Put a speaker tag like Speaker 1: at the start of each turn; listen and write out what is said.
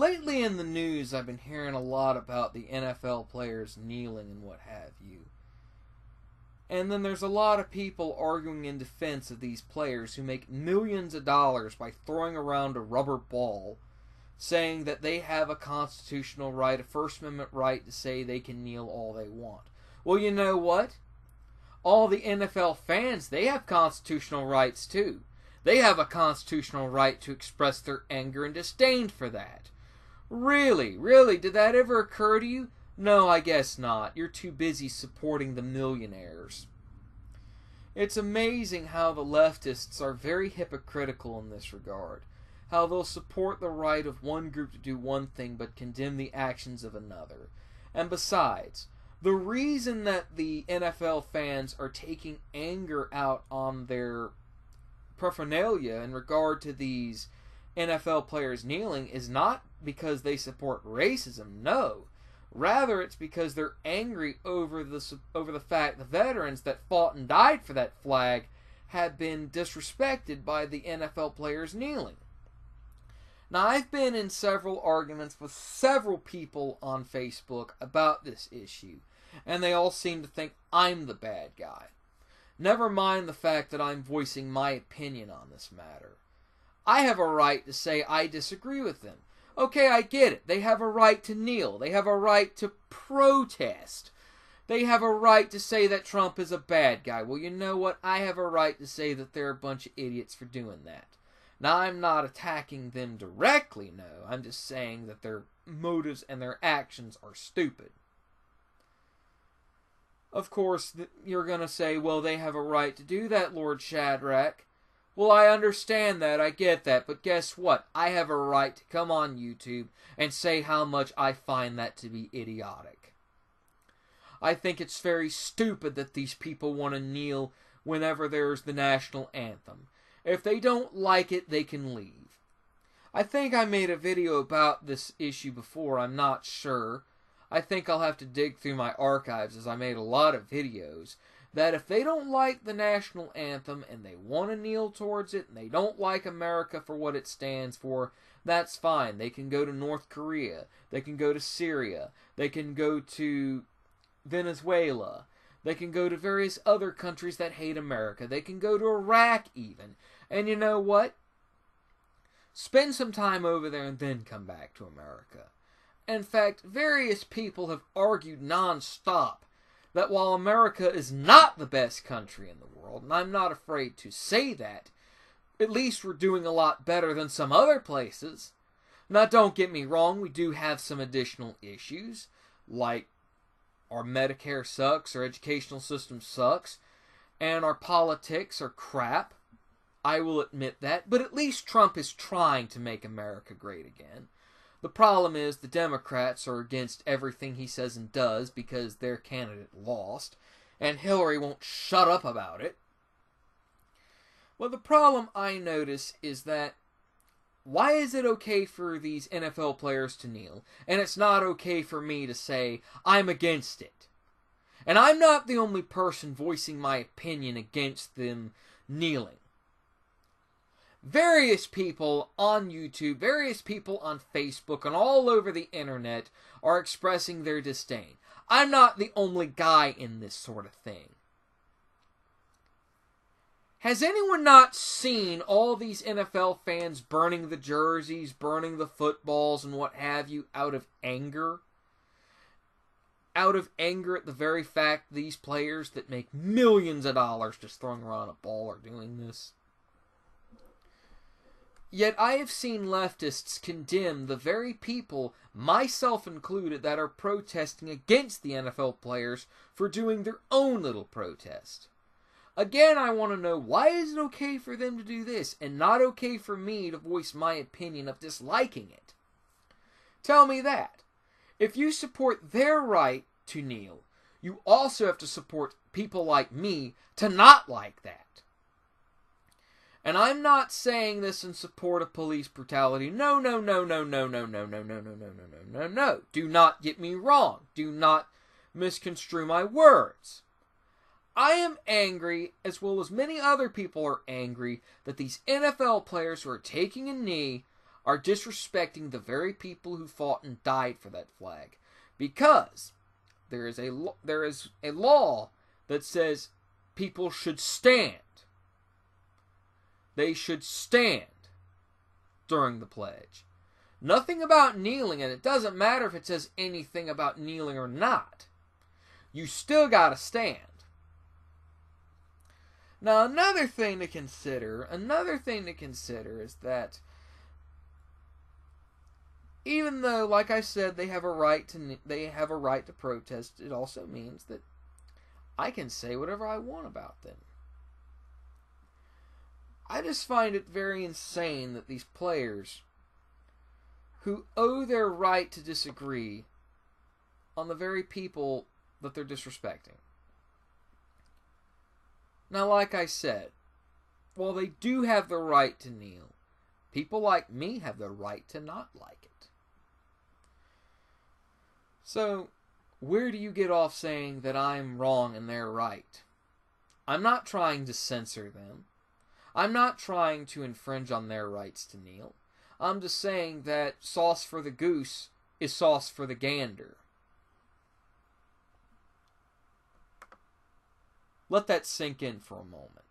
Speaker 1: lately in the news, I've been hearing a lot about the NFL players kneeling and what have you. And then there's a lot of people arguing in defense of these players who make millions of dollars by throwing around a rubber ball, saying that they have a constitutional right, a First Amendment right to say they can kneel all they want. Well, you know what? All the NFL fans, they have constitutional rights too. They have a constitutional right to express their anger and disdain for that. Really? Really? Did that ever occur to you? No, I guess not. You're too busy supporting the millionaires. It's amazing how the leftists are very hypocritical in this regard. How they'll support the right of one group to do one thing but condemn the actions of another. And besides, the reason that the NFL fans are taking anger out on their paraphernalia in regard to these NFL players kneeling is not because they support racism, no. Rather, it's because they're angry over the fact the veterans that fought and died for that flag had been disrespected by the NFL players kneeling. Now, I've been in several arguments with several people on Facebook about this issue, and they all seem to think I'm the bad guy. Never mind the fact that I'm voicing my opinion on this matter. I have a right to say I disagree with them. Okay, I get it. They have a right to kneel. They have a right to protest. They have a right to say that Trump is a bad guy. Well, you know what? I have a right to say that they're a bunch of idiots for doing that. Now, I'm not attacking them directly, no. I'm just saying that their motives and their actions are stupid. Of course, you're going to say, well, they have a right to do that, Lord Shadrach. Well, I understand that, I get that, but guess what? I have a right to come on YouTube and say how much I find that to be idiotic. I think it's very stupid that these people want to kneel whenever there's the national anthem. If they don't like it, they can leave. I think I made a video about this issue before, I'm not sure. I think I'll have to dig through my archives as I made a lot of videos. That if they don't like the national anthem and they want to kneel towards it and they don't like America for what it stands for, that's fine. They can go to North Korea. They can go to Syria. They can go to Venezuela. They can go to various other countries that hate America. They can go to Iraq even. And you know what? Spend some time over there and then come back to America. In fact, various people have argued non-stop that while America is not the best country in the world, and I'm not afraid to say that, at least we're doing a lot better than some other places. Now, don't get me wrong, we do have some additional issues, like our Medicare sucks, our educational system sucks, and our politics are crap. I will admit that, but at least Trump is trying to make America great again. The problem is the Democrats are against everything he says and does because their candidate lost, and Hillary won't shut up about it. Well, the problem I notice is that why is it okay for these NFL players to kneel, and it's not okay for me to say I'm against it? And I'm not the only person voicing my opinion against them kneeling. Various people on YouTube, various people on Facebook, and all over the internet are expressing their disdain. I'm not the only guy in this sort of thing. Has anyone not seen all these NFL fans burning the jerseys, burning the footballs, and what have you out of anger? Out of anger at the very fact these players that make millions of dollars just throwing around a ball are doing this? Yet I have seen leftists condemn the very people, myself included, that are protesting against the NFL players for doing their own little protest. Again, I want to know, why is it okay for them to do this and not okay for me to voice my opinion of disliking it? Tell me that. If you support their right to kneel, you also have to support people like me to not like that. And I'm not saying this in support of police brutality. No. Do not get me wrong. Do not misconstrue my words. I am angry, as well as many other people are angry, that these NFL players who are taking a knee are disrespecting the very people who fought and died for that flag, because there is a law that says people should stand. They should stand during the pledge. Nothing about kneeling, and it doesn't matter if it says anything about kneeling or not. You still gotta stand. Now, another thing to consider is that even though, like I said, they have a right to protest, it also means that I can say whatever I want about them. I just find it very insane that these players who owe their right to disagree on the very people that they're disrespecting. Now, like I said, while they do have the right to kneel, people like me have the right to not like it. So, where do you get off saying that I'm wrong and they're right? I'm not trying to censor them. I'm not trying to infringe on their rights to kneel. I'm just saying that sauce for the goose is sauce for the gander. Let that sink in for a moment.